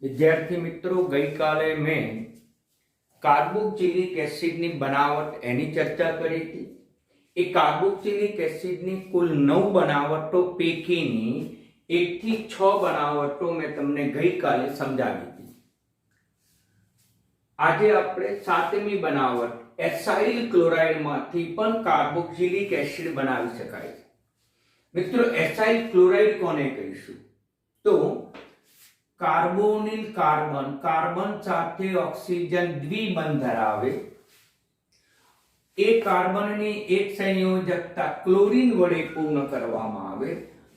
विद्यार्थी मित्रों, गई काले मैं कार्बोक्सिलिक एसिड ની બનાવટ એની ચર્ચા કરી હતી। એ કાર્બોક્સિલિક એસિડની કુલ 9 બનાવટો પૈકીની 1 થી 6 બનાવટો મેં તમને ગઈકાલે સમજાવી હતી। આજે આપણે 7મી બનાવટ એસાઇલ ક્લોરાઇડમાંથી પણ કાર્બોક્સિલિક એસિડ બનાવી શકાય છે। મિત્રો, એસાઇલ ક્લોરાઇડ કોને કહીશું? તો કાર્બોનિલ કાર્બન કાર્બન સાથે ઓક્સિજન દ્વિબંધ ધરાવે, એ કાર્બનની એક સંયોજકતા ક્લોરીન વડે પૂર્ણ કરવામાં આવે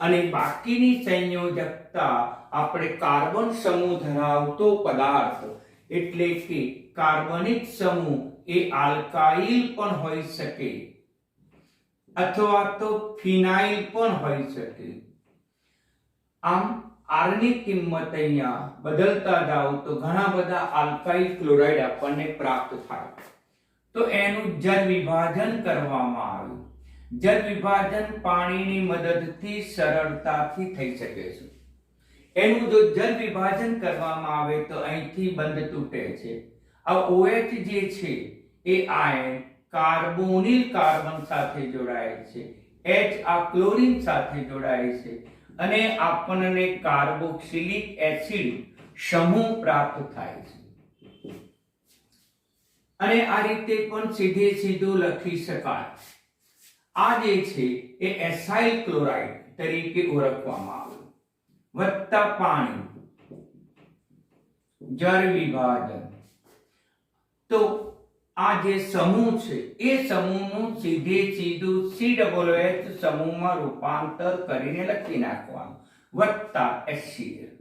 અને બાકીની સંયોજકતા આપણે કાર્બન સમૂહ ધરાવતો પદાર્થ એટલે કે કાર્બનિક સમૂહ એ આલ્કાઇલ પણ હોઈ શકે અથવા તો ફિનાઇલ પણ હોઈ શકે। આમ R ની કિંમત અહીંયા બદલતા જાઓ તો ઘણા બધા આલ્કાઇલ ક્લોરાઇડ આપણને પ્રાપ્ત થાય। તો એનું જળ વિભાજન કરવામાં આવ્યું। જળ વિભાજન પાણીની મદદથી સરળતાથી થઈ શકે છે। એનું જો જળ વિભાજન કરવામાં આવે તો અહીંથી બંધ તૂટે છે। આ OH જે છે એ આયન કાર્બોનિલ કાર્બન સાથે જોડાય છે, H આ ક્લોરીન સાથે જોડાય છે અને આપણને કાર્બોક્સિલિક એસિડ સમૂહ પ્રાપ્ત થાય છે। અને આ રીતે પણ સીધે સીધું લખી શકાય। આ જે છે એ એસાઇલ ક્લોરાઇડ તરીકે ઓળખવામાં આવે। વત્તા પાણી, જળ વિભાજન, તો આ જે સમૂહ છે એ સમૂહનું સીધે સીધું COOH સમૂહમાં રૂપાંતર કરીને લખી નાખવાનું વત્તા HCl।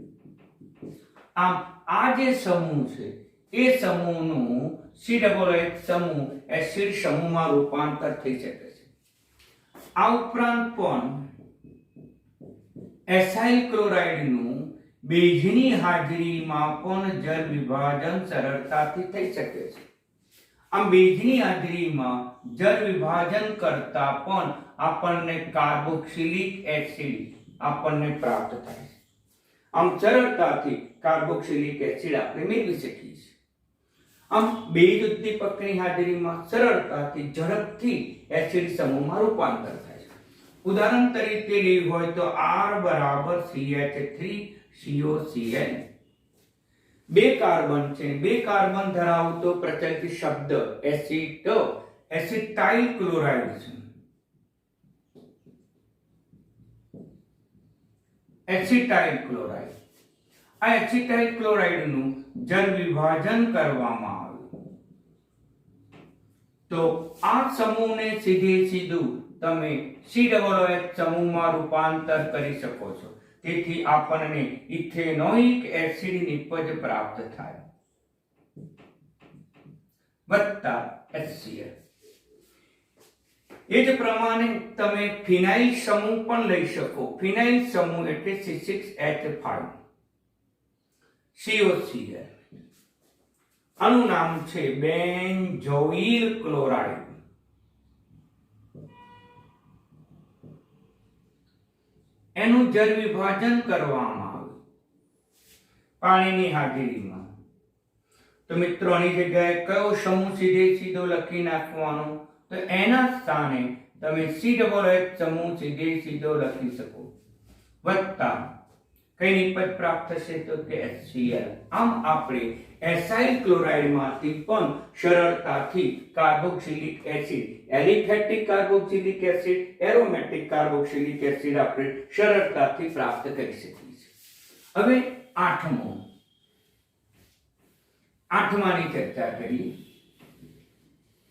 આમ આ જે સમૂહ છે એ સમૂહનું COOH સમૂહ એસિડ સમૂહમાં રૂપાંતર થઈ શકે છે। આ ઉપરાંત પણ એસાઇલ ક્લોરાઇડનું બેઝની હાજરીમાં પણ જળ વિભાજન સરળતાથી થઈ શકે છે। આમ બેઝની હાજરીમાં જળ વિભાજન કરતા પણ આપણને કાર્બોક્સિલિક એસિડ આપણને પ્રાપ્ત થાય છે। આમ સરળતાથી કાર્બોક્સિલિક એસિડ આપણે મેળવી શકીએ છીએ। આમ બેઝ ઉદ્દીપકની હાજરીમાં સરળતાથી ઝડપથી એસિડ સમૂહમાં રૂપાંતર થાય છે। ઉદાહરણ તરીકે લેવું હોય તો R બરાબર CH3COCl, બે કાર્બન છે, બે કાર્બન ધરાવતો પ્રચલિત શબ્દ એસિટાઇલ ક્લોરાઇડ છે। એસિટાઇલ ક્લોરાઇડ, આ એસિટાઇલ ક્લોરાઇડનું જળ વિભાજન કરવામાં આવે તો આ સમૂહને સીધે સીધું તમે COOH સમૂહમાં રૂપાંતર કરી શકો છો। તેથી આપણને ઇથેનોઇક એસિડ નિપજ પ્રાપ્ત થાય વત્તા HCl। એ જ પ્રમાણે તમે ફિનાઇલ સમૂહ પણ લઈ શકો। ફિનાઇલ સમૂહ એટલે C6H5 COCl। આનું નામ છે બેન્ઝોઇલ ક્લોરાઇડ। એનું જળ વિભાજન કરવામાં આવે પાણીની હાજરીમાં। તો મિત્રો, આની જગ્યાએ કયો સમૂહ સીધે સીધો લખી નાખવાનો? તો એના સ્થાને તમે COOH સમૂહ સીધે સીધો લખી શકો વત્તા કઈ નિપજ પ્રાપ્ત થશે તો કે HCl। આમ આપણે એસાઇલ ક્લોરાઇડમાંથી પણ સરળતાથી carboxylic acid, aliphatic carboxylic acid, aromatic carboxylic acid આપણે સરળતાથી પ્રાપ્ત કરી શકીએ છીએ। હવે આઠમાની ચર્ચા કરીએ।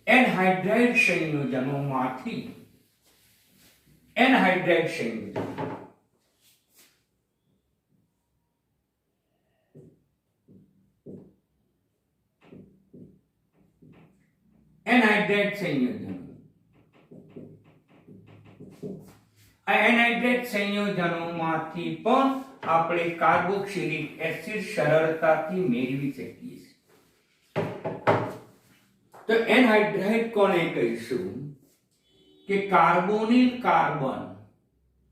એનહાઇડ્રાઇડ સંયોજનોમાંથી એનહાઇડ્રાઇડ સંયોજન, એનહાઇડ્રેટ સંયોજનો, આ એનહાઇડ્રેટ સંયોજનોમાંથી પણ આપણે કાર્બોક્સિલિક એસિડ સરળતાથી મેળવી શકીએ છીએ। તો એનહાઇડ્રાઇડ કોને કહીશું? કે કાર્બોનિલ કાર્બન,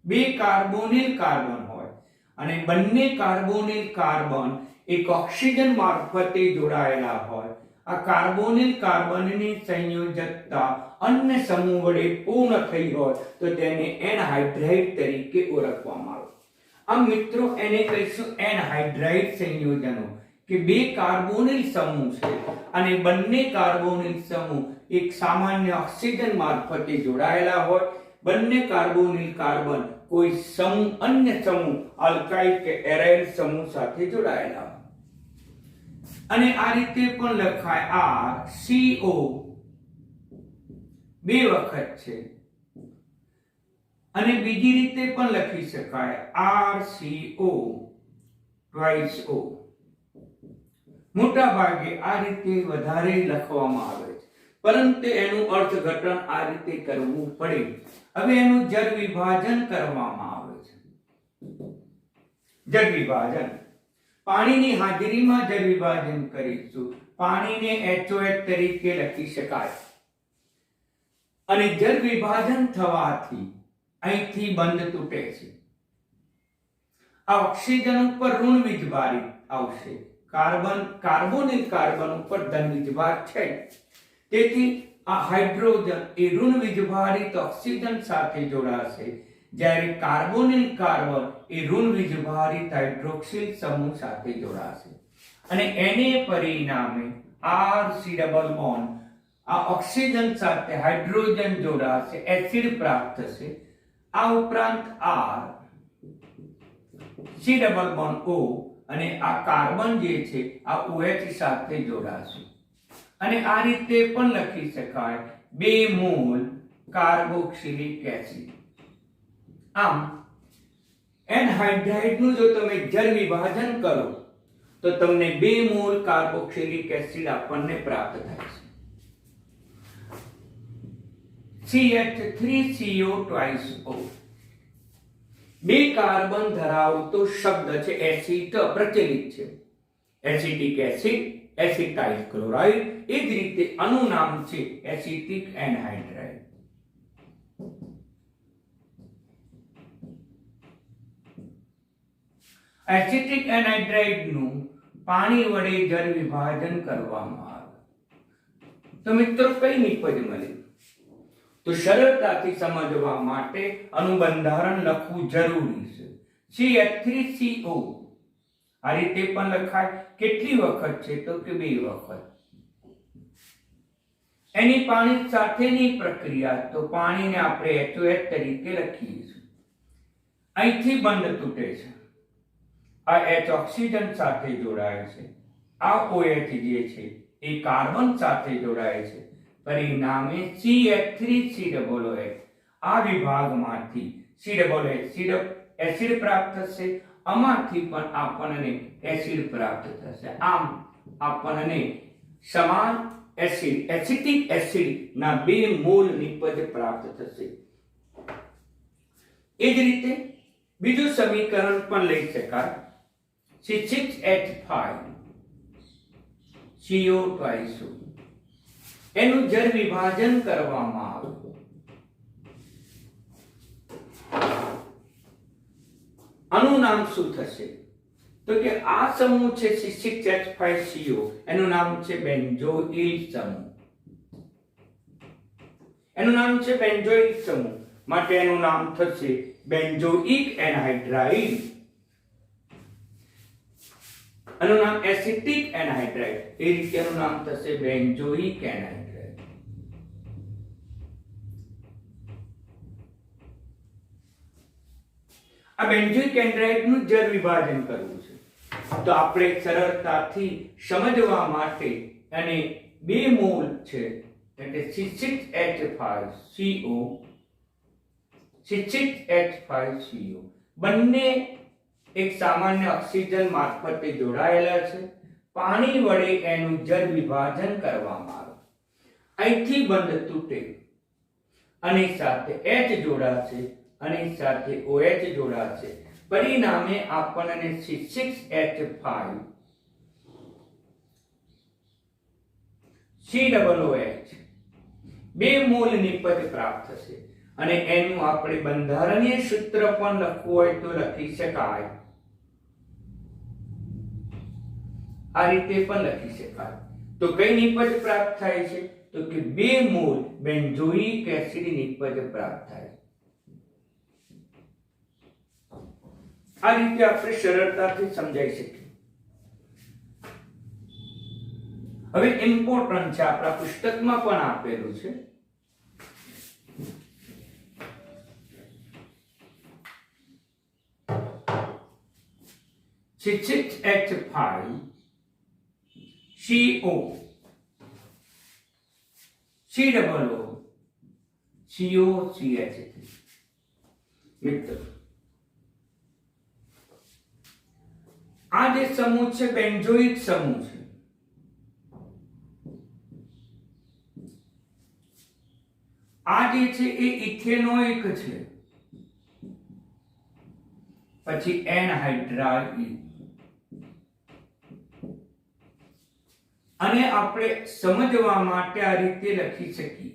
બે કાર્બોનિલ કાર્બન હોય અને બંને કાર્બોનિલ કાર્બન એક ઓક્સિજન મારફતે જોડાયેલા હોય, આ કાર્બોનિલ કાર્બનની સંયોજકતા અન્ય સમૂહ વડે પૂર્ણ થઈ હોય તો તેને એનહાઇડ્રાઇડ તરીકે ઓળખવામાં આવે. આમ મિત્રો એને કહીશું એનહાઇડ્રાઇડ સંયોજનો કે બે કાર્બોનિલ સમૂહ છે અને બંને કાર્બોનિલ સમૂહ એક સામાન્ય ઓક્સિજન મારફતે જોડાયેલા હોય, બંને કાર્બોનિલ કાર્બન કોઈ સમૂહ અન્ય સમૂહ આલ્કાઇલ કે એરાઇલ સમૂહ સાથે જોડાયેલા હોય. અને આ રીતે પણ લખાય RCO બે વખત છે અને બીજી રીતે પણ લખી શકાય RCO twice O. મોટા ભાગે આ રીતે વધારે લખવામાં આવે છે, પરંતુ એનું અર્થઘટન આ રીતે કરવું પડે. હવે એનું જળ વિભાજન કરવામાં આવે છે. જળ વિભાજન પાણીની હાજરીમાં જળ વિભાજન કરીશું. પાણીને HOH તરીકે લખી શકાય અને જળ વિભાજન થવાથી અહીંથી બંધ તૂટે છે. આ ઓક્સિજન ઉપર ઋણ વીજભારિત આવશે, કાર્બોનિલ કાર્બન ઉપર ધન વીજભાર છે. તેથી આ હાઇડ્રોજન એ ઋણ વીજભારિત ઓક્સિજન સાથે જોડાશે, જ્યારે કાર્બોનિલ કાર્બન એ ઋણ વીજભારિત હાઇડ્રોક્સિલ સમૂહ સાથે જોડાશે અને એને પરિણામે RC ડબલ બોન્ડ આ ઓક્સિજન સાથે હાઇડ્રોજન જોડાશે, એસિડ પ્રાપ્ત થશે. આ ઉપરાંત C ડબલ બોન્ડ O અને આ કાર્બન જે છે આ OH સાથે જોડાશે અને આ રીતે પણ લખી શકાય 2 મોલ કાર્બોક્સિલિક એસિડ. આમ એનહાઇડ્રાઇડ નું જો તમે જળ વિભાજન કરો તો તમને 2 મોલ કાર્બોક્સિલિક એસિડ આપણને પ્રાપ્ત થાય છે. CH3CO twice O બે કાર્બન ધરાવતો શબ્દ છે, એસિડ પ્રચલિત છે. એસિટિક એસિડ, એસિટાઇલ ક્લોરાઇડ, એ જ રીતે આનું નામ છે એસિટિક એનહાઇડ્રાઇડ. એસિટિક એનહાઇડ્રાઇડ નું પાણી વડે જળ વિભાજન કરવામાં આવે તો મિત્રો કઈ નિપજ મળે? તો સરળતાથી સમજવા માટે આનું બંધારણ લખવું જરૂરી છે. CH3CO આ રીતે પણ લખાય. કેટલી વખત છે? તો કે 2 વખત. એની પાણી સાથેની પ્રક્રિયા તો પાણીને આપણે HOH તરીકે લખીએ છીએ. અહીંથી બંધ તૂટે છે. આ H ઓક્સિજન સાથે જોડાય છે, આ OH જે છે એ કાર્બન સાથે જોડાય છે. પરિણામે CH3COOH આ વિભાગમાંથી COOH એસિડ પ્રાપ્ત થશે, આમાંથી પણ આપણને એસિડ પ્રાપ્ત થશે. આમ આપણને સમાન એસિડ એસિટિક એસિડ ના 2 મોલ નિપજ પ્રાપ્ત થશે. એ જ રીતે બીજું સમીકરણ પણ લઈ શકાય. C6H5CO twice O એનું જળ વિભાજન કરવામાં આવે. આનું નામ શું થશે? તો કે આ સમૂહ છે C6H5CO, એનું નામ છે બેન્ઝોઇલ સમૂહ. એનું નામ છે બેન્ઝોઇલ સમૂહ, માટે એનું નામ થશે બેન્ઝોઇક એનહાઇડ્રાઇડ. આનું નામ એસિટિક એનહાઇડ્રાઇડ, એ રીતે એનું નામ થશે બેન્ઝોઇક એનહાઇડ્રાઇડ. આ બેન્ઝોઇક એનહાઇડ્રાઇડ નું જળ વિભાજન કરવું છે તો આપણે સરળતાથી સમજવા માટે અને 2 મોલ છે એટલે C6H5CO C6H5CO બંને એક સામાન્ય ઓક્સિજન મારફતે જોડાયેલા છે. પાણી વડે એનું જળ વિભાજન કરવામાં આવે, અહીંથી બંધ તૂટે અને સાથે H જોડાશે અને સાથે OH જોડાશે. પરિણામે આપણને C6H5COOH 2 મોલ નિપજ પ્રાપ્ત થશે અને એનું આપણે બંધારણીય સૂત્ર પણ લખવું હોય તો લખી શકાય. આ રીતે પણ લખી શકાય. તો કઈ નિપજ પ્રાપ્ત થાય છે? તો કે 2 મોલ બેન્ઝોઇક એસિડ નિપજ પ્રાપ્ત થાય. આ રીતે આપણે સરળતાથી સમજાઈ શકીએ. હવે ઇમ્પોર્ટન્ટ છે, આપણા પુસ્તકમાં પણ આપેલું છે. C6H5CO COOCH3. મિત્રો આ જે સમૂહ છે બેન્ઝોઇક સમૂહ છે. આ જે છે એ ઇથેનોઇક છે, પછી એનહાઇડ્રાઇડ. અને આપણે સમજવા માટે આ રીતે લખી શકીએ.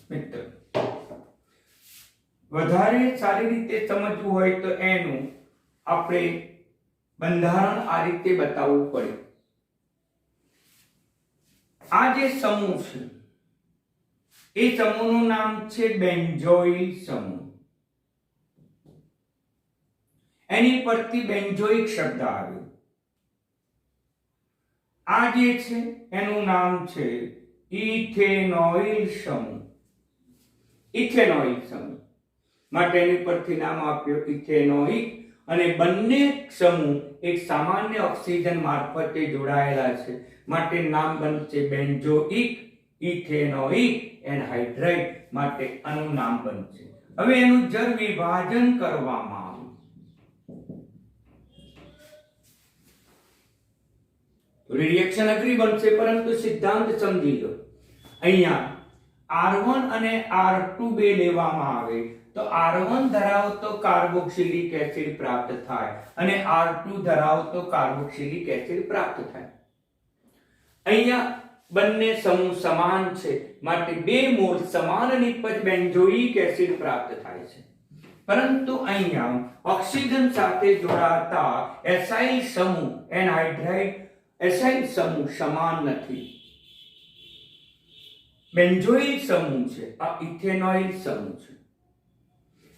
મિત્ર વધારે સારી રીતે સમજવું હોય તો એનું આપણે બંધારણ આ રીતે બતાવવું પડે. આ જે સમૂહ છે એ સમૂહનું નામ છે બેન્ઝોઇલ સમૂહ. એની પરથી બેન્ઝોઇક શબ્દ આવ્યો. આ જે છે એનું નામ છે ઇથેનોઇલ સમૂહ. ઇથેનોઇલ સમૂહ માટે એની પરથી નામ આપ્યું ઇથેનોઇક. અને બંને સમૂહ એક સામાન્ય ઓક્સિજન મારફતે જોડાયેલા છે માટે નામ બનશે બેન્ઝોઇક ઇથેનોઇક એનહાઇડ્રાઇડ. માટે આનું નામ બનશે. હવે એનું જર વિભાજન કરવામાં આવે તો રિએક્શન અઘરી બનશે, પરંતુ સિદ્ધાંત સમજી લો. અહીંયા R1 અને R2 બે લેવામાં આવે તો R1 ધરાવતો કાર્બોક્સિલિક એસિડ પ્રાપ્ત થાય અને R2 ધરાવતો કાર્બોક્સિલિક એસિડ પ્રાપ્ત થાય. અહીંયા બંને સમૂહ સમાન છે માટે 2 મોલ સમાન નિપજ બેન્ઝોઇક એસિડ પ્રાપ્ત થાય છે. પરંતુ અહીંયા ઓક્સિજન સાથે જોડાતા એસાઇલ સમૂહ એનહાઇડ્રાઇડ એસાઇલ સમૂહ સમાન નથી. બેન્ઝોઇલ સમૂહ છે, આ ઇથેનોઇલ સમૂહ છે.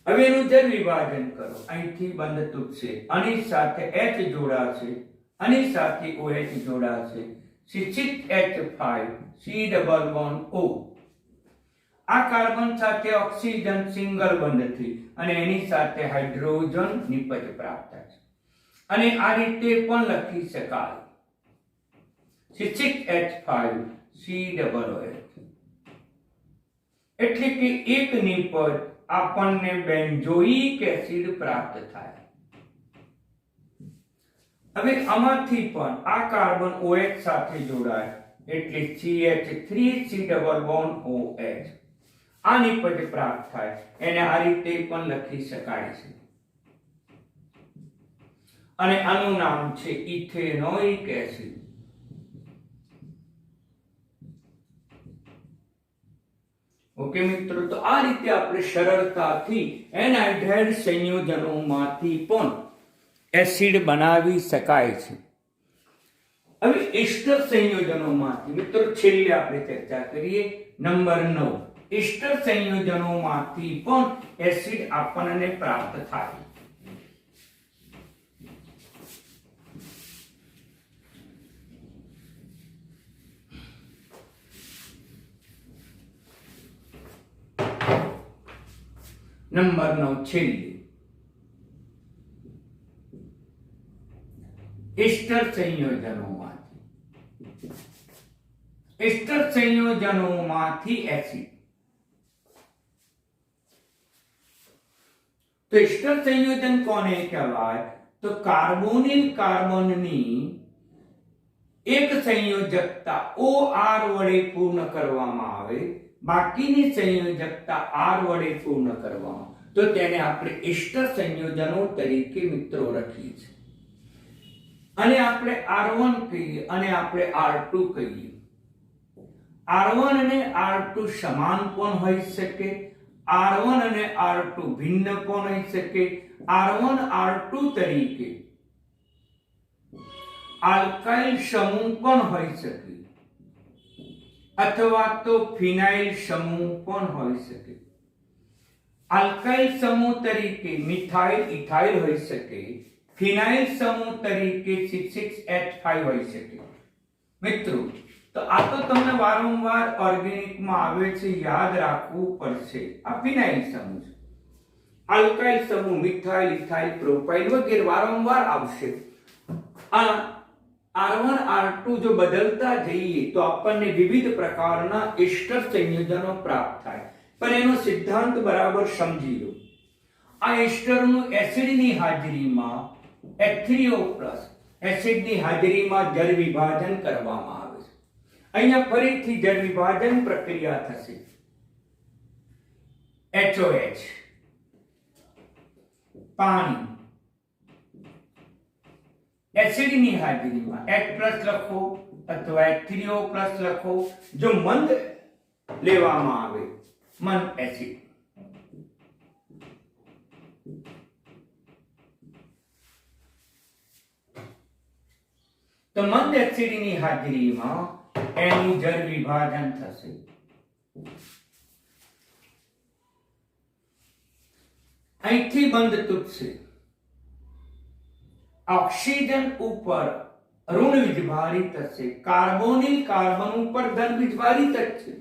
હવે એનું જર વિભાજન કરો. અહીંથી બંધ તૂટશે, આની સાથે H જોડાશે, આની સાથે OH જોડાશે. C6H5 COO. આ કાર્બન સાથે ઓક્સિજન સિંગલ બંધથી અને એની સાથે હાઇડ્રોજન નિપજ પ્રાપ્ત થાય છે. અને આ રીતે પણ લખી શકાય C6H5COOH. એટલે કે એક નિપજ આપણને બેન્ઝોઇક એસિડ પ્રાપ્ત થાય. હવે આમાંથી પણ આ કાર્બન OH સાથે જોડાય એટલે CH3COOH. આ નિપજ પ્રાપ્ત થાય. એને આ રીતે પણ લખી શકાય છે અને આનું નામ છે ઇથેનોઇક એસિડ. ઓકે મિત્રો, તો આ રીતે આપણે સરળતાથી એનહાઇડ્રાઇડ સંયોજનોમાંથી પણ એસિડ બનાવી શકાય છે. હવે એસ્ટર સંયોજનોમાંથી મિત્રો છેલ્લે આપણે ચર્ચા કરીએ. નંબર 9, એસ્ટર સંયોજનોમાંથી પણ એસિડ આપણને પ્રાપ્ત થાય. નંબર 9 છેલ્લે એસ્ટર સંયોજનોમાંથી એસિડ. તો એસ્ટર સંયોજન કોને કહેવાય? તો કાર્બોનિલ કાર્બનની એક સંયોજકતા OR વડે પૂર્ણ કરવામાં આવે, બાકીની સંયોજકતા R વડે પૂર્ણ કરવામાં તો તેને આપણે એસ્ટર સંયોજનો તરીકે મિત્રો લખીએ છીએ. અને આપણે R1 કહીએ અને આપણે R2 કહીએ. R1 અને R2 સમાન પણ હોઈ શકે, R1 અને R2 ભિન્ન પણ હોઈ શકે, R1 R2 તરીકે આલ્કાઇલ સમૂહ પણ હોઈ શકે, અથવા તો ફિનાઇલ સમૂહ પણ હોઈ શકે. આલ્કાઇલ સમૂહ તરીકે મિથાઇલ ઇથાઇલ હોઈ શકે, ફિનાઇલ સમૂહ તરીકે C6H5 હોઈ શકે. મિત્રો, તો આ તો તમને વારંવાર ઓર્ગેનિકમાં આવે છે, યાદ રાખવું પડશે. આ ફિનાઇલ સમૂહ છે. આલ્કાઇલ સમૂહ મિથાઇલ ઇથાઇલ પ્રોપાઇલ વગેરે વારંવાર આવશે. આ R1 R2 જો બદલતા જઈએ તો આપણને વિવિધ પ્રકારના એસ્ટર સંયોજનો પ્રાપ્ત થાય. પણ એનો સિદ્ધાંત બરાબર સમજી લો. આ એસ્ટરનું એસિડની હાજરીમાં H3O+ એસિડની હાજરીમાં જળ વિભાજન કરવામાં આવે છે. અહીંયા ફરીથી જળ વિભાજન પ્રક્રિયા થશે. HOH પાણી એસિડની હાજરીમાં H+ લખો અથવા H3O+ લખો. જો મંદ લેવામાં આવે મંદ એસિડ, તો મંદ એસિડની હાજરીમાં એનું જળ વિભાજન થશે. અહીંથી બંધ તૂટશે. ઓક્સિજન ઉપર ઋણ વીજભારિત થશે, કાર્બોનિલ કાર્બન ઉપર ધન વીજભારિત છે.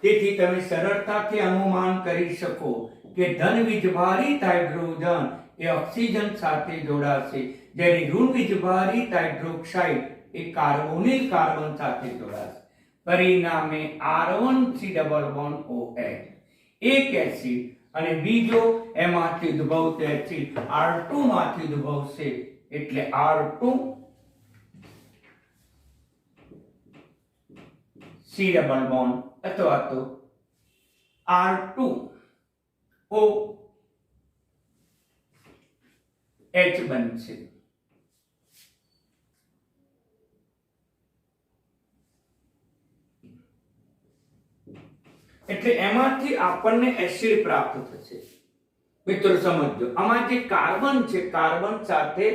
તેથી તમે સરળતાથી અનુમાન કરી શકો કે ધન વીજભારિત હાઇડ્રોજન એ ઓક્સિજન સાથે જોડાશે, જ્યારે ઋણ વીજભારિત હાઇડ્રોક્સાઇડ એ કાર્બોનિલ કાર્બન સાથે જોડાશે. પરિણામે R1C=OH એક એસિડ અને બીજો એમાંથી ઉદ્ભવતો એસિડ R2 માંથી ઉદ્ભવશે, એટલે R2C અથવા તો R2OH બનશે. એટલે એમાંથી આપણને એસિડ પ્રાપ્ત થશે. મિત્રો સમજો, આમાં જે કાર્બન છે, કાર્બન સાથે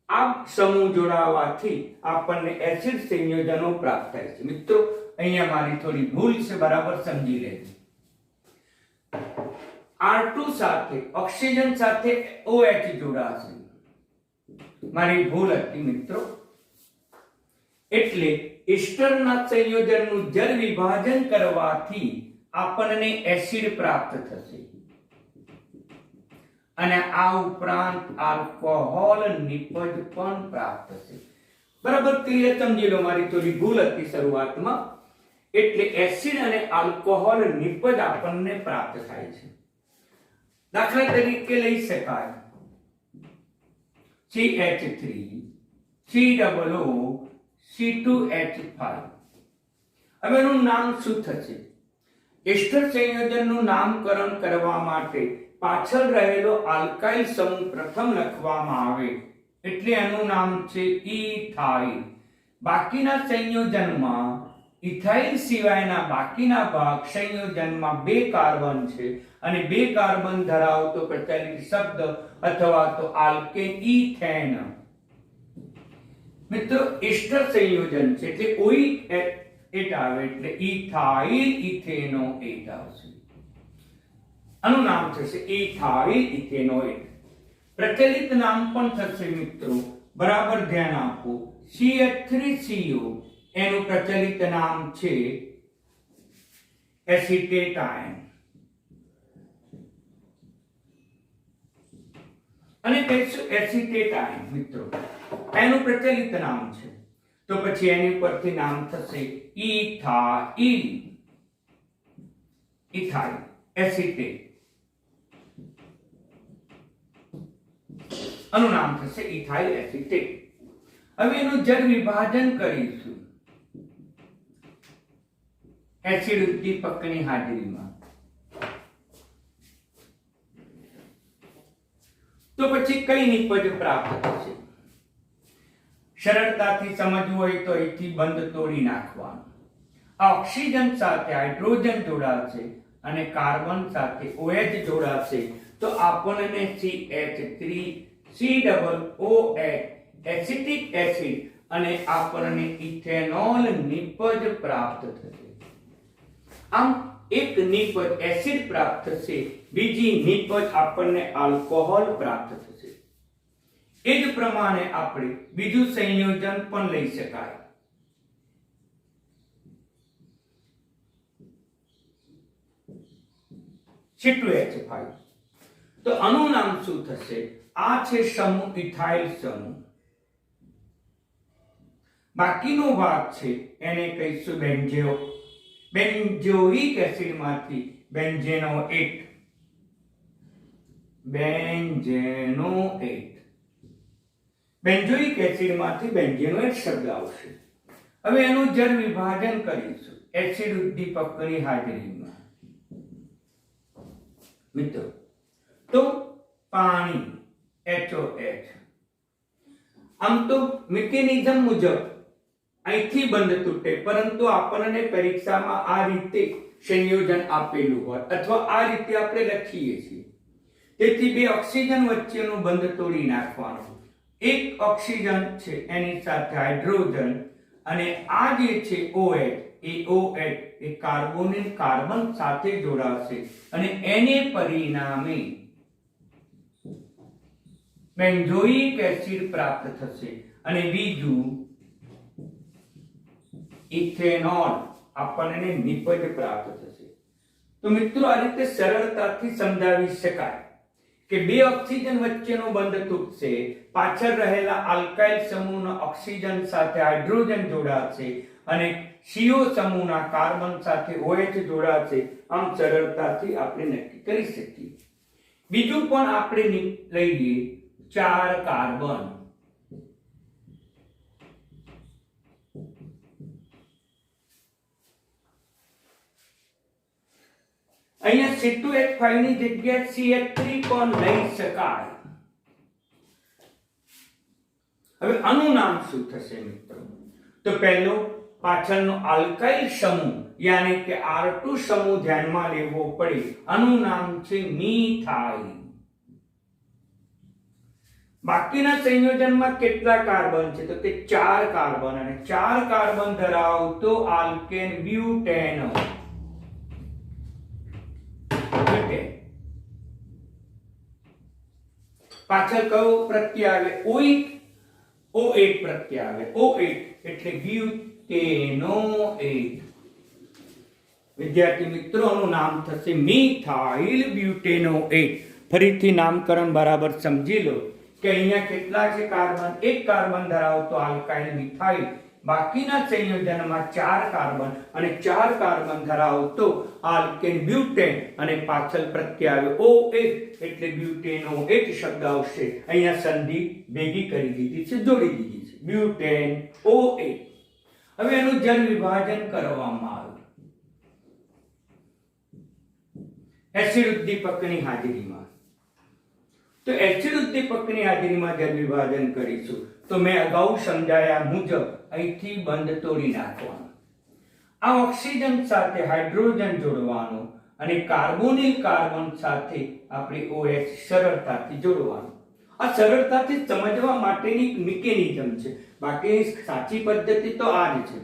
આ સમૂહ જોડાવાથી આપણને એસિડ સંયોજનો પ્રાપ્ત થાય છે. મિત્રો, અહીંયા મારી થોડી ભૂલ છે, બરાબર સમજી લેજો. R2 સાથે ઓક્સિજન સાથે OH જોડાશે. મારી ભૂલ હતી મિત્રો. એટલે એસ્ટરના સંયોજનનું જળ વિભાજન કરવાથી આપણને એસિડ પ્રાપ્ત થશે. અને આ ઉપરાંત આલ્કોહોલ નિપજ પણ પ્રાપ્ત થશે. બરાબર ક્લિયર સમજી લો. મારી થોડી ભૂલ હતી શરૂઆતમાં. એટલે એસિડ અને આલ્કોહોલ નિપજ આપણને પ્રાપ્ત થાય છે. દાખલા તરીકે લઈ શકાય CH3 COO C2H5. હવે એનું નામ શું થશે? એસ્ટર સંયોજનનું નામકરણ કરવા માટે પાછળ રહેલો આલ્કાઇલ સમૂહ પ્રથમ લખવામાં આવે, એટલે એનું નામ છે ઇથાઇલ. બાકીના સંયોજનમાં ઇથાઇલ સિવાયના બાકીના ભાગ સંયોજનમાં 2 કાર્બન છે અને 2 કાર્બન ધરાવતો પ્રચલિત શબ્દ અથવા તો આલ્કેન ઇથેન. મિત્રો, એસ્ટર સંયોજન છે એટલે ઓઇક એટ આવે એટલે ઇથાઇલ ઇથેનોએટ આવશે. આનું નામ થશે ઇથાઇલ ઇથેનોએટ. પ્રચલિત નામ પણ થશે મિત્રો, બરાબર ધ્યાન આપો. CH3CO એનું પ્રચલિત નામ છે એસિટેટ આયન. અને કહીશું એસિટેટ આયન મિત્રો, એનું પ્રચલિત નામ છે. તો પછી એની પરથી નામ થશે ઇથાઇલ. ઇથાઇલ એસિટેટ, આનું નામ થશે ઇથાઇલ એસિટેટ. હવે એનું જળ વિભાજન કરીશું એસિડ ઉદ્દીપકની હાજરીમાં. તો પછી કઈ નિપજ પ્રાપ્ત થશે? સરળતાથી સમજવું હોય તો અહીંથી બંધ તોડી નાખવાનું. આ ઓક્સિજન સાથે હાઇડ્રોજન જોડાશે અને કાર્બન સાથે OH જોડાશે તો આપણને CH3COOH એસિટિક એસિડ અને આપણને ઇથેનોલ નિપજ પ્રાપ્ત થશે. આમ એક નિપજ એસિડ પ્રાપ્ત થશે, બીજી નિપજ આપણને આલ્કોહોલ પ્રાપ્ત થશે. એ જ પ્રમાણે આપણે બીજું સંયોજન પણ લઈ શકાય. C2H5. તો આનું નામ શું થશે? આ છે સમૂહ ઇથાઇલ સમૂહ. બાકીનો ભાગ છે એને કહીશું બેન્ઝો. બેન્ઝોઇક એસિડમાંથી બેન્ઝેનોએટ. બેન્ઝોઇક એસિડમાંથી બેન્ઝેનોએટ શબ્દ આવશે. હવે એનું જળ વિભાજન કરીશું એસિડ ઉદ્દીપકની હાજરીમાં. મિત્રો, તો પાણી HOH. આમ તો મિકેનિઝમ મુજબ અહીંથી બંધ તૂટે, પરંતુ આપણને પરીક્ષામાં આ રીતે સંયોજન આપેલું હોય અથવા આ રીતે આપણે લખીએ છીએ. તેથી બે ઓક્સિજન વચ્ચેનું બંધ તોડી નાખવાનું. એક ઓક્સિજન છે એની સાથે હાઇડ્રોજન અને આ જે છે OH, એ OH એ કાર્બોનિલ કાર્બન સાથે જોડાશે અને એને પરિણામે બેન્ઝોઇક એસિડ પ્રાપ્ત થશે અને બીજું ઇથેનોલ આપણને નિપજ પ્રાપ્ત થશે. તો મિત્રો, આ રીતે સરળતાથી સમજાવી શકાય કે બે ઓક્સિજન વચ્ચેનો બંધ તૂટશે, પાછળ રહેલા આલ્કાઇલ સમૂહના ઓક્સિજન સાથે હાઇડ્રોજન જોડાશે અને CO સમૂહના કાર્બન સાથે OH જોડાશે. આમ સરળતાથી આપણે નક્કી કરી શકીએ. બીજું પણ આપણે લઈએ 4 કાર્બન. અહીંયા C2H5 ની જગ્યાએ CH3 પણ લઈ શકાય. હવે આનું નામ શું થશે મિત્રો? તો પહેલો પાછળનો આલ્કાઇલ સમૂહ યાની કે R2 સમૂહ ધ્યાનમાં લેવો પડે. આનું નામ છે મિથાઇલ. બાકીના સંયોજનમાં કેટલા કાર્બન છે? તો કે 4 કાર્બન અને 4 કાર્બન ધરાવતો આલ્કેન બ્યુટેનો. પાછળ કયો પ્રત્યય આવે? OH પ્રત્યય આવે. OH એટલે બ્યુટેનોએટ. વિદ્યાર્થી મિત્રો, આનું નામ થશે મિથાઇલ બ્યુટેનોએટ. ફરીથી નામકરણ બરાબર સમજી લો કે અહીંયા કેટલા છે કાર્બન? એક કાર્બન ધરાવતો આલ્કાઇલ મિથાઇલ. બાકીના સંયોજનમાં 4 કાર્બન અને 4 કાર્બન ધરાવતો આલ્કેન બ્યુટેન અને પાછળ પ્રત્યય OH એટલે બ્યુટેનોએટ શબ્દ આવશે. અહીંયા સંધિ ભેગી કરી દીધી છે, જોડી દીધી છે, બ્યુટેન OH. હવે એનું જળ વિભાજન કરવામાં આવે એસિડ ઉદ્દીપકની હાજરીમાં. તો એસિડ ઉદ્દીપકની હાજરીમાં જળ વિભાજન કરીશું. તો મેં અગાઉ સમજાયા મુજબ અહીંથી બંધ તોડી નાખવાનો. આ ઓક્સિજન સાથે હાઇડ્રોજન જોડવાનો અને કાર્બોનિલ કાર્બન સાથે આપણે OH સરળતાથી જોડવાનું. આ સરળતાથી સમજવા માટેની મિકેનિઝમ છે. બાકી સાચી પદ્ધતિ તો આ જ છે,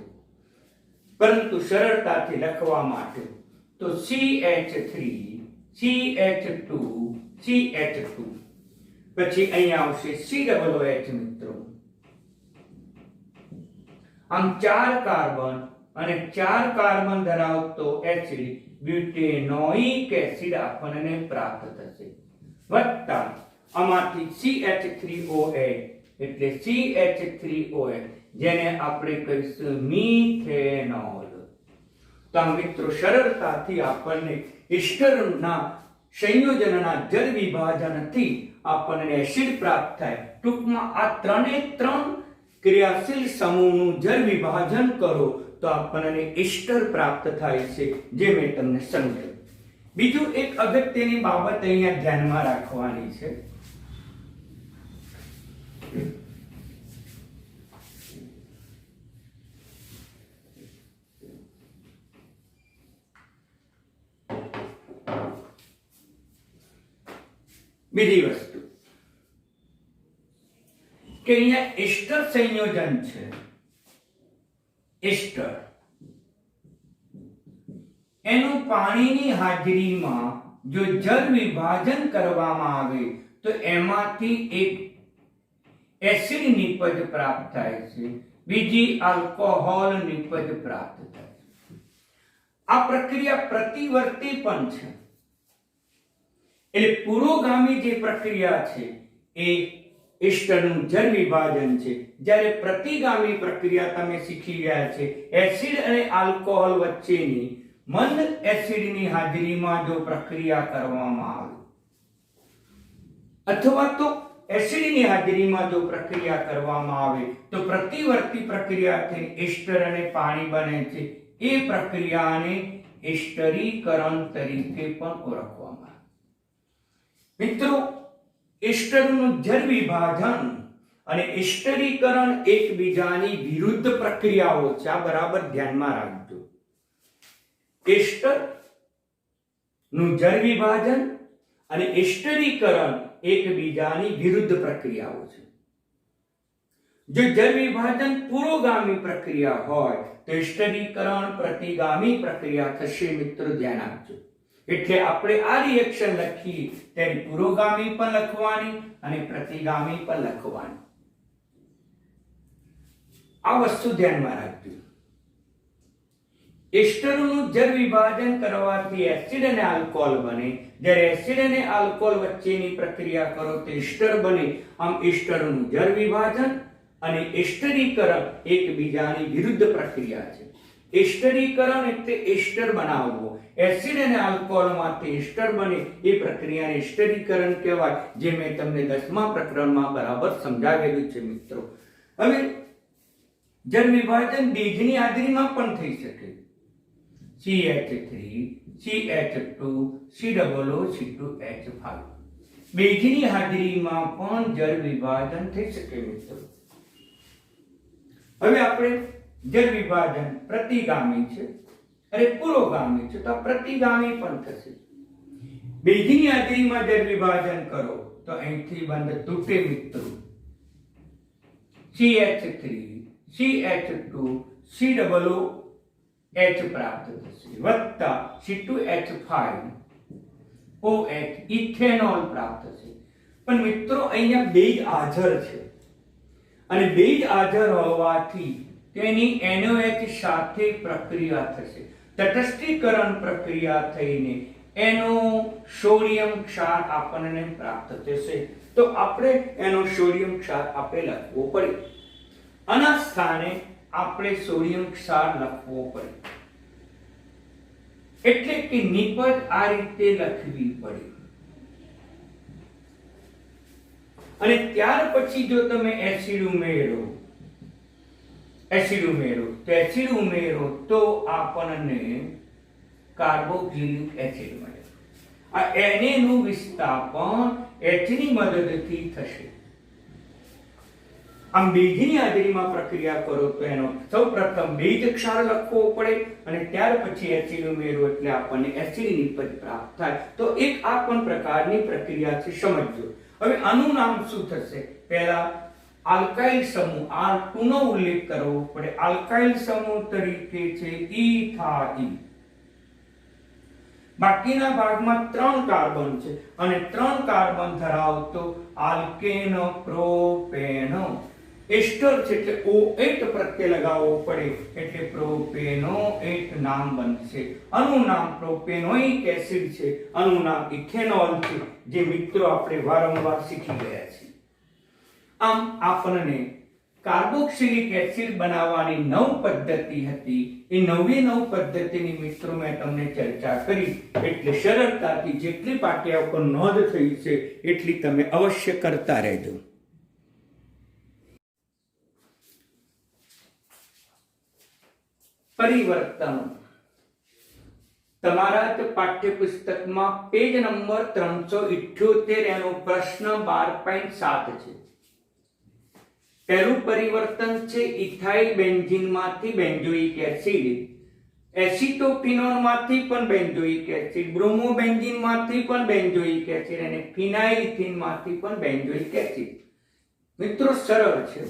પરંતુ સરળતાથી લખવા માટે તો CH3 CH2 CH2 પછી અહીંયા આવશે COOH મિત્રો. આમ 4 કાર્બન અને 4 કાર્બન ધરાવતો એસિડ બ્યુટેનોઇક એસિડ આપણને પ્રાપ્ત થશે. વત્તા આમાંથી CH3OH એટલે CH3OH જેને આપણે કહીશું મિથેનોલ. તો મિત્રો, સરળતાથી આપણને એસ્ટરના સંયોજનના જળ વિભાજનથી આપણને એસિડ પ્રાપ્ત થાય. ટૂંકમાં આ 3 ક્રિયાશીલ સમૂહનું જળ વિભાજન કરો તો આપણને એસ્ટર પ્રાપ્ત થાય છે, જે મેં તમને સમજાવ્યું. બીજું એક અગત્યની બાબત અહીંયા ધ્યાનમાં રાખવાની છે. બીજી વસ્તુ કે અહીંયા એસ્ટર સંયોજન છે, એસ્ટર એનું પાણીની હાજરીમાં જો જળ વિભાજન કરવામાં આવે તો એમાંથી એક એસિડ નિપજ પ્રાપ્ત થાય છે, બીજી આલ્કોહોલ નિપજ પ્રાપ્ત થાય છે. આ પ્રક્રિયા પ્રતિવર્તી પણ છે. એટલે પુરોગામી જે પ્રક્રિયા છે એ એસ્ટરનું જળ વિભાજન છે, જ્યારે પ્રતિગામી પ્રક્રિયા તમે શીખી ગયા છે એસિડ અને આલ્કોહોલ વચ્ચેની મંદ એસિડની હાજરીમાં જો પ્રક્રિયા કરવામાં આવે અથવા તો એસિડની હાજરીમાં જો પ્રક્રિયા કરવામાં આવે તો પ્રતિવર્તી પ્રક્રિયાથી એસ્ટર અને પાણી બને છે. એ પ્રક્રિયાને એસ્ટરીકરણ તરીકે પણ ઓળખવામાં આવે. મિત્રો, એસ્ટરનું જળ વિભાજન અને એસ્ટરીકરણ એકબીજાની વિરુદ્ધ પ્રક્રિયાઓ છે. આ બરાબર ધ્યાનમાં રાખજો. એસ્ટર નું જળ વિભાજન અને એસ્ટરીકરણ એકબીજાની વિરુદ્ધ પ્રક્રિયાઓ છે. જો જળ વિભાજન પુરોગામી પ્રક્રિયા હોય તો એસ્ટરીકરણ પ્રતિગામી પ્રક્રિયા થશે. મિત્રો ધ્યાન આપજો. એટલે આપણે આ રિએક્શન લખીએ ત્યારે પુરોગામી પણ લખવાની અને પ્રતિગામી પણ લખવાની. આ વસ્તુ ધ્યાનમાં રાખજો. એસ્ટરનું જળ વિભાજન કરવાથી એસિડ અને આલ્કોહોલ બને. જ્યારે એસિડ અને આલ્કોહોલ વચ્ચેની પ્રક્રિયા કરો તો એસ્ટર બને. આમ એસ્ટરનું જળ વિભાજન અને એસ્ટરીકરણ એકબીજાની વિરુદ્ધ પ્રક્રિયા છે. એસ્ટરીકરણ એટલે એસ્ટર બનાવવો. એસિડ અને આલ્કોહોલમાંથી એસ્ટર બને એ પ્રક્રિયાને એસ્ટરીકરણ કહેવાય, જે મેં તમને 10મા પ્રકરણમાં બરાબર સમજાવેલું છે. મિત્રો, હવે જળ વિભાજન બેઝની હાજરીમાં પણ થઈ શકે. CH3 CH2 COO2H5 બેઝની હાજરીમાં પણ જળ વિભાજન થઈ શકે. મિત્રો, હવે આપણે જળ વિભાજન પ્રતિગામી છે અને પુરોગામી છે, તો પ્રતિગામી પણ થશે. બેઝની હાજરીમાં જળ વિભાજન કરો તો અહીંથી બંધ તૂટે. મિત્રો, CH3 CH2 COOH પ્રાપ્ત થશે વત્તા C2H5 OH ઇથેનોલ પ્રાપ્ત થશે. પણ મિત્રો અહીંયા બેઝ હાજર છે અને બેઝ હાજર હોવાથી તેની NOH સાથે પ્રક્રિયા થશે. તટસ્થીકરણ પ્રક્રિયા થઈને એનો સોડિયમ ક્ષાર આપણને પ્રાપ્ત થશે. તો આપણે એનો સોડિયમ ક્ષાર આપણે લખવો પડે. આના સ્થાને આપણે સોડિયમ ક્ષાર લખવો પડે. એટલે કે નિપજ આ રીતે લખવી પડે. અને ત્યાર પછી જો તમે એસિડ ઉમેરો તો આપણને કાર્બોક્સિલિક એસિડ મળે. આ Na નું વિસ્થાપન H ની મદદથી થશે. આમ બેઝની હાજરીમાં પ્રક્રિયા કરો તો એનો સૌપ્રથમ બેઝ ક્ષાર લખવો પડે અને ત્યાર પછી એસિડ ઉમેરો એટલે આપણને એસિડ નિપજ પ્રાપ્ત થાય. તો એક આ પણ પ્રકારની પ્રક્રિયા છે, સમજો. હવે આનું નામ શું થશે? પહેલા આલ્કાઇલ સમૂહ R2 નો ઉલ્લેખ કરવો પડે. આલ્કાઇલ સમૂહ તરીકે છે ઇથાઇલ. બાકીના ભાગમાં 3 કાર્બન છે અને 3 કાર્બન ધરાવતો આલ્કેનો પ્રોપેનો. એસ્ટર છે એટલે OH પ્રત્યય લગાવવો પડે એટલે પ્રોપેનોએટ નામ બનશે. આનું નામ પ્રોપેનોઇક એસિડ છે, આનું નામ ઇથેનોલ છે, જે મિત્રો આપણે વારંવાર શીખી ગયા છીએ. આમ આપણને કાર્બોક્સિલિક એસિડ બનાવવાની 9 પદ્ધતિ હતી. એ 9 પદ્ધતિની મિત્રો મેં તમને ચર્ચા કરી, એટલે સરળતાથી જેટલી પાટિયા ઉપર નોંધ થઈ છે એટલી તમે અવશ્ય કરતા રહેજો. પરિવર્તન તમારા જ પાઠ્યપુસ્તકમાં પેજ નંબર 378 એનો પ્રશ્ન 12.7 છે. પહેલું પરિવર્તન છે ઇથાઇલ બેન્ઝીનમાંથી બેન્ઝોઇક એસિડ એસિટોફિનોન માંથી પણ બેન્ઝોઇક એસિડ, બ્રોમોબેન્ઝીન માંથી પણ બેન્ઝોઇક એસિડ અને ફિનાઇલઇથિન માંથી પણ બેન્ઝોઇક એસિડ. મિત્રો સરળ છે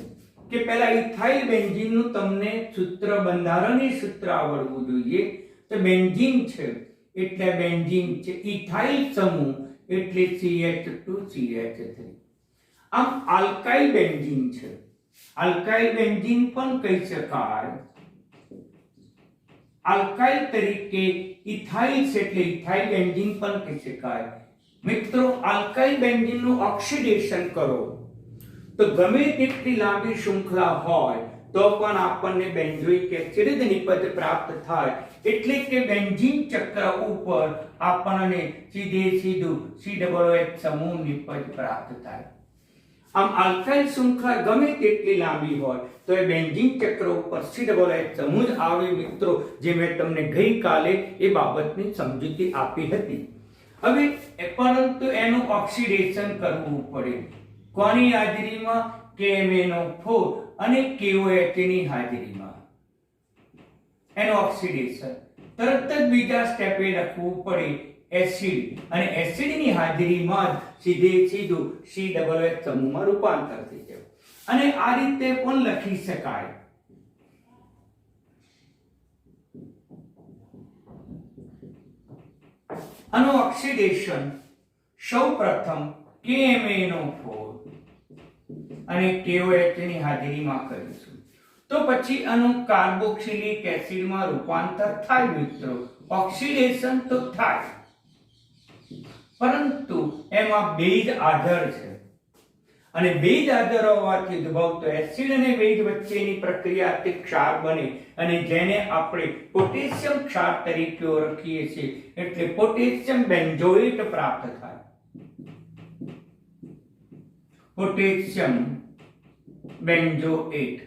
કે પહેલા ઇથાઇલ બેન્ઝીન નું તમને સૂત્ર, બંધારણીય સૂત્ર આવડવું જોઈએ. તો બેન્ઝીન છે એટલે બેન્ઝીન છે, ઇથાઇલ સમૂહ એટલે CH2CH3. આમ આલ્કાઇલ બેન્ઝીન છે, આલ્કાઇલ બેન્ઝીન પણ કહી શકાય. આલ્કાઇલ તરીકે ઇથાઇલ છે એટલે ઇથાઇલ બેન્ઝીન પણ કહી શકાય. મિત્રો આલ્કાઇલ બેન્ઝીન નું ઓક્સિડેશન કરો તો ગમે તેટલી લાંબી શૃંખલા હોય તો પણ આપણને બેન્ઝોઇક એસિડ જ નિપજ પ્રાપ્ત થાય. એટલે કે બેન્ઝીન ચક્ર ઉપર આપણને સીધું COOH સમૂહ નિપજ પ્રાપ્ત થાય. આમ આલ્કાઇલ શૃંખલા ગમે તેટલી લાંબી હોય તો એ બેન્ઝીન ચક્ર ઉપર COOH સમૂહ જ આવે. મિત્રો જે મેં તમને ગઈકાલે એ બાબતની સમજૂતી આપી હતી. હવે પરંતુ એનું ઓક્સિડેશન કરવું પડે. કોની હાજરીમાં? KMnO4 અને KOH ની હાજરીમાં. એનું ઓક્સિડેશન તરત જ બીજા સ્ટેપે લખવું પડે એસિડ, અને એસિડની હાજરીમાં જ સીધું COOH સમૂહમાં રૂપાંતર થઈ જાય. અને આ રીતે પણ લખી શકાય. આનું ઓક્સિડેશન સૌપ્રથમ KMnO4 અને KOH ની હાજરીમાં કરીશું. તો પછી આનું કાર્બોક્સિલિક એસિડમાં રૂપાંતર થાય. મિત્રો ઓક્સિડેશન તો થાય, પરંતુ એમાં બેઝ હાજર છે, અને બેઝ હાજર હોવાથી ઉદ્ભવતો એસિડ અને બેઝ વચ્ચેની પ્રક્રિયા તે ક્ષાર બને, અને જેને આપણે પોટેશિયમ ક્ષાર તરીકે ઓળખીએ છીએ. એટલે પોટેશિયમ બેન્ઝોએટ પ્રાપ્ત થાય. Potassium benzoate.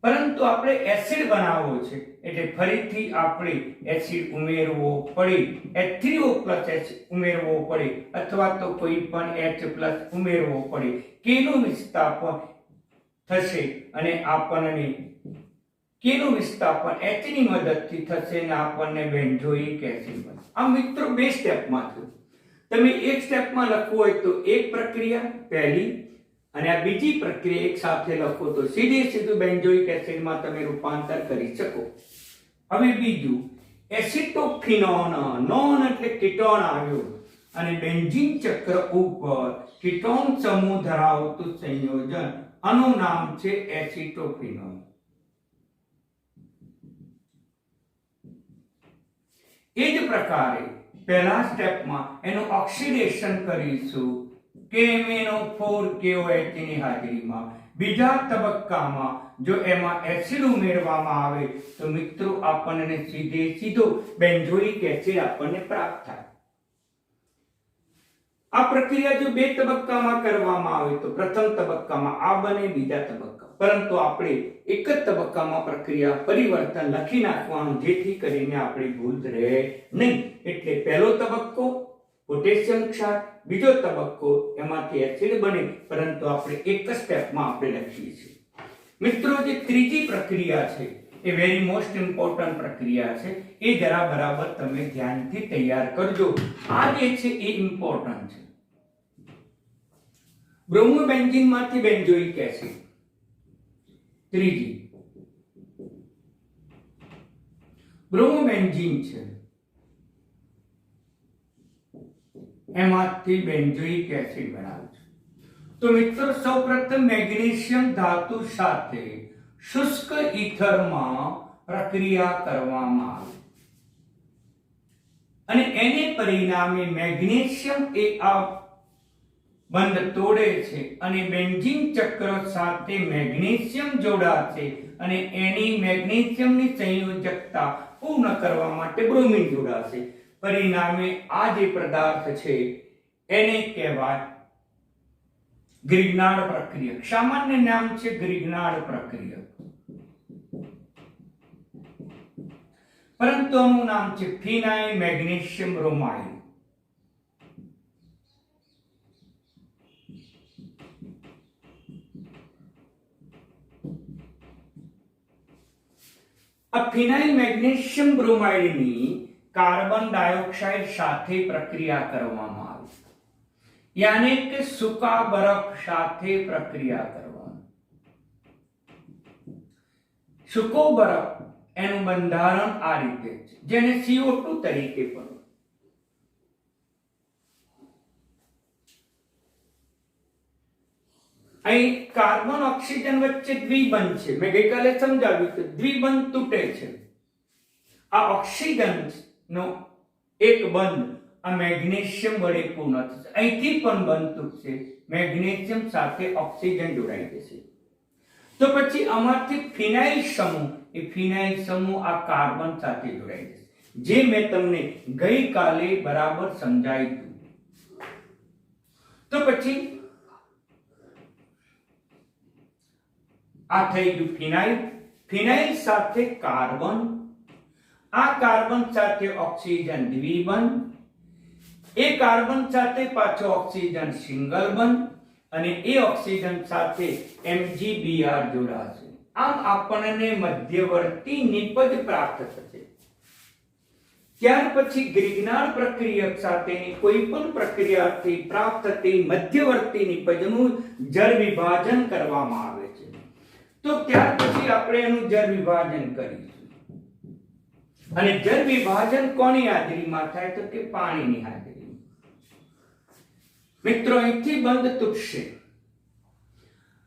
પરંતુ આપણે એસિડ બનાવવો છે એટલે ફરીથી આપણે એસિડ ઉમેરવો પડે. H3O+ ઉમેરવો પડે, અથવા તો કોઈ પણ H+ ઉમેરવો પડે. K નું વિસ્થાપન થશે અને આપણને K નું વિસ્થાપન H ની મદદથી થશે અને આપણને બેન્ઝોઇક એસિડ બનશે. આ મિત્રો બે સ્ટેપમાં થયું. તમે એક સ્ટેપમાં લખવું હોય તો એક પ્રક્રિયા પહેલી, અને આ બીજી પ્રક્રિયા એક સાથે લખો તો સીધું બેન્ઝોઇક એસિડમાં તમે રૂપાંતર કરી શકો. હવે બીજું, એસિટોફિનોન, નોન એટલે કીટોન આવ્યો, અને બેન્ઝીન ચક્ર ઉપર કીટોન સમૂહ ધરાવતું સંયોજન, આનું નામ છે એસિટોફિનોન. એ જ પ્રકારે પહેલા સ્ટેપમાં એનું ઓક્સિડેશન કરીશું KMnO4 KOH ની હાજરીમાં. બીજા તબક્કામાં જો એમાં એસિડ ઉમેરવામાં આવે તો મિત્રો આપણને સીધો બેન્ઝોઇક એસિડ આપણને પ્રાપ્ત થાય. આ પ્રક્રિયા જો બે તબક્કામાં કરવામાં આવે તો પ્રથમ તબક્કામાં આ બને, બીજા તબક્કા. પરંતુ આપણે એક જ તબક્કામાં પ્રક્રિયા પરિવર્તન લખી નાખવાનું, જેથી કરીને આપણી ભૂલ રહે નહીં. એટલે પહેલો તબક્કો પોટેશિયમ ક્ષાર, બીજો તબક્કો એમાંથી એસિડ બને, પરંતુ આપણે એક જ સ્ટેપમાં આપણે લખીએ છીએ. મિત્રો જે ત્રીજી પ્રક્રિયા છે એ વેરી મોસ્ટ ઇમ્પોર્ટન્ટ પ્રક્રિયા છે. એ જરા બરાબર તમે ધ્યાનથી તૈયાર કરજો. આ જે છે એ ઇમ્પોર્ટન્ટ છે. બ્રોમોબેન્ઝીન માંથી બેન્ઝોઇક એસિડ. ત્રીજી બ્રોમોબેન્ઝીન છે, એમાંથી બેન્ઝોઇક એસિડ બનાવે છે. તો મિત્રો સૌપ્રથમ મેગ્નેશિયમ ધાતુ સાથે શુષ્ક ઈથરમાં પ્રક્રિયા કરવામાં આવે, અને એને પરિણામે મેગ્નેશિયમ એ આ બંધ તોડે છે, અને બેન્ઝીન ચક્ર સાથે મેગ્નેશિયમ જોડાશે, અને એની મેગ્નેશિયમની સંયોજકતા પૂર્ણ કરવા માટે બ્રોમિન જોડાશે. પરિણામે આ જે પદાર્થ છે એને કહેવાય ગ્રિગ્નાર્ડ પ્રક્રિયા. સામાન્ય નામ છે ગ્રિગ્નાર્ડ પ્રક્રિયા, પરંતુ આનું નામ છે ફિનાઇલ મેગ્નેશિયમ બ્રોમાઇડ. આ ફિનાઇલ મેગ્નેશિયમ બ્રોમાઇડની કાર્બન ડાયોક્સાઇડ સાથે પ્રક્રિયા કરવામાં આવે, યાને કે સૂકા બરફ સાથે પ્રક્રિયા કરવાનું. સૂકો બરફ એનું બંધારણ આ રીતે છે, જેને CO2 તરીકે પણ. અહીં કાર્બન ઓક્સિજન વચ્ચે દ્વિબંધ છે. મેં ગઈકાલે સમજાવ્યું કે દ્વિબંધ તૂટે છે. આ ઓક્સિજન નો એક બંધ આ મેગ્નેશિયમ વડે પૂર્ણ થશે. અહીંથી પણ બંધ તૂટશે, મેગ્નેશિયમ સાથે ઓક્સિજન જોડાઈ જશે. તો પછી આમાંથી ફિનાઇલ સમૂહ, એ ફિનાઇલ સમૂહ આ કાર્બન સાથે જોડાઈ જશે, જે મેં તમને ગઈકાલે બરાબર સમજાવ્યું. તો પછી આ થઈ ગયું ફિનાઇલ. ફિનાઇલ સાથે કાર્બન, આ કાર્બન સાથે ઓક્સિજન દ્વિબંધ, એ કાર્બન સાથે પાછો ઓક્સિજન સિંગલ બંધ, અને એ ઓક્સિજન સાથે MgBr જોડાશે. આમ આપણને મધ્યવર્તી નિપજ પ્રાપ્ત થશે. ત્યાર પછી ગ્રિગ્નાર્ડ પ્રક્રિયક સાથેની કોઈ પણ પ્રક્રિયાથી પ્રાપ્ત થતી મધ્યવર્તી નિપજનું જળ વિભાજન કરવામાં આવે છે. તો ત્યાર પછી આપણે એનું જળ વિભાજન કરીશું. અને જળ વિભાજન કોની હાજરીમાં થાય? તો કે પાણીની હાજરીમાં. મિત્રો, અહીંથી બંધ તૂટશે,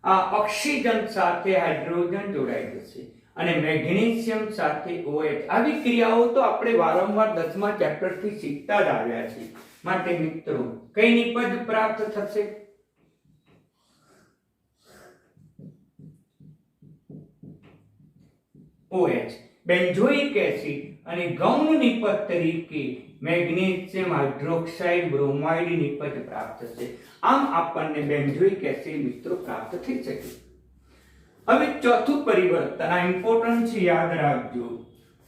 આ ઓક્સિજન સાથે હાઇડ્રોજન જોડાઈ જશે અને મેગ્નેશિયમ સાથે OH. આવી ક્રિયાઓ તો આપણે વારંવાર 10મા ચેપ્ટર થી શીખતા જ આવ્યા છીએ. માટે મિત્રો, કઈ નિપજ પ્રાપ્ત થશે? OH, benzoic acid. અને ગૌણ નિપજ તરીકે મેગ્નેશિયમ હાઇડ્રોક્સાઇડ બ્રોમાઇડ નિપજ પ્રાપ્ત થશે. આમ આપણને બેન્ઝોઇક એસિડ મિત્રો પ્રાપ્ત થઈ શકે. હવે ચોથું પરિવર્તન, આ ઇમ્પોર્ટન્ટ છે, યાદ રાખજો.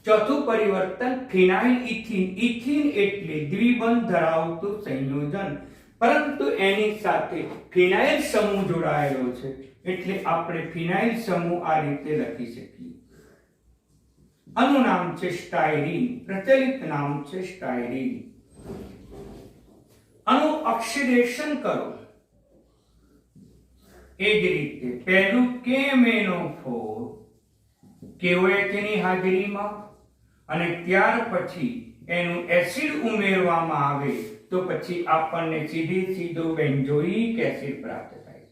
ચોથું પરિવર્તન ફિનાઇલ ઇથીન. ઇથીન એટલે દ્વિબંધ ધરાવતું સંયોજન, પરંતુ એની સાથે ફિનાઇલ સમૂહ જોડાયેલો છે, એટલે આપણે ફિનાઇલ સમૂહ આ રીતે લખી શકીએ. આનું નામ છે સ્ટાયરીન, પ્રચલિત નામ છે સ્ટાયરીન. આનું ઓક્સિડેશન કરો. એ જ રીતે પહેલું KMnO4 KOH ની હાજરીમાં, અને ત્યાર પછી એનું એસિડ ઉમેરવામાં આવે તો પછી આપણને સીધો બેન્ઝોઇક એસિડ પ્રાપ્ત થાય.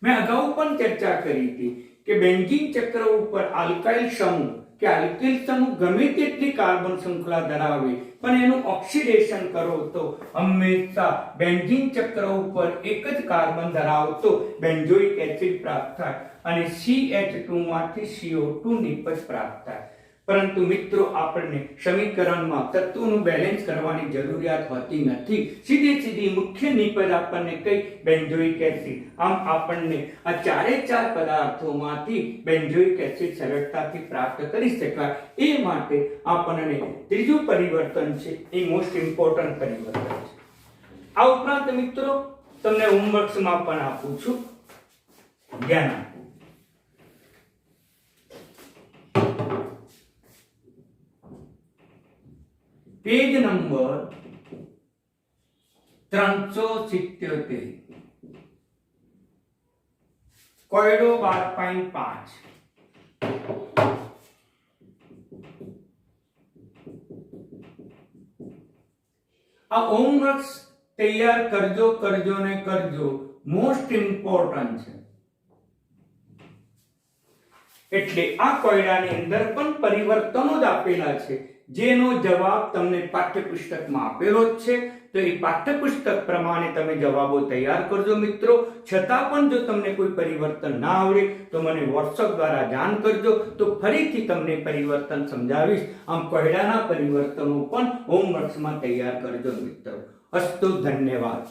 મેં અગાઉ પણ ચર્ચા કરી હતી કે બેન્ઝીન ચક્ર ઉપર આલ્કાઇલ સમૂહ કે આલ્કિલ સમૂહ ગમે તેટલી કાર્બન શૃંખલા ધરાવે, પણ એનું ઓક્સિડેશન કરો તો હંમેશા બેન્ઝીન ચક્ર ઉપર એક જ કાર્બન ધરાવતો બેન્ઝોઇક એસિડ પ્રાપ્ત થાય અને CH2 માંથી CO2 નિપજ પ્રાપ્ત થાય. પરંતુ મિત્રો, આપણને સમીકરણમાં તત્વોનું બેલેન્સ કરવાની જરૂરિયાત હોતી નથી. સીધી મુખ્ય નિપજ આપણને કઈ? Benzoic acid. આમ આપણને આ ચારે ચાર પદાર્થોમાંથી બેન્ઝોઇક એસિડ સરળતાથી પ્રાપ્ત કરી શકાય. એ માટે આપણને ત્રીજું પરિવર્તન છે, એ મોસ્ટ ઇમ્પોર્ટન્ટ પરિવર્તન છે. આ ઉપરાંત મિત્રો, તમને હોમવર્ક્સમાં પણ આપું છું, ધ્યાન આપો. Page number 377, કોયડો 12.5. આ હોમવર્ક્સ તૈયાર કરજો ને કરજો, મોસ્ટ ઇમ્પોર્ટન્ટ છે. એટલે આ કોયડાની અંદર પણ પરિવર્તનો જ આપેલા છે, જેનો જવાબ તમને પાઠ્યપુસ્તકમાં આપેલો જ છે. તો એ પાઠ્યપુસ્તક પ્રમાણે તમે જવાબો તૈયાર કરજો મિત્રો. છતાં પણ જો તમને કોઈ પરિવર્તન ના આવડે તો મને WhatsApp દ્વારા જાણ કરજો, તો ફરીથી તમને પરિવર્તન સમજાવીશ. આમ કોયડાના પરિવર્તનો પણ હોમવર્ક્સમાં તૈયાર કરજો મિત્રો. અસ્તુ, ધન્યવાદ.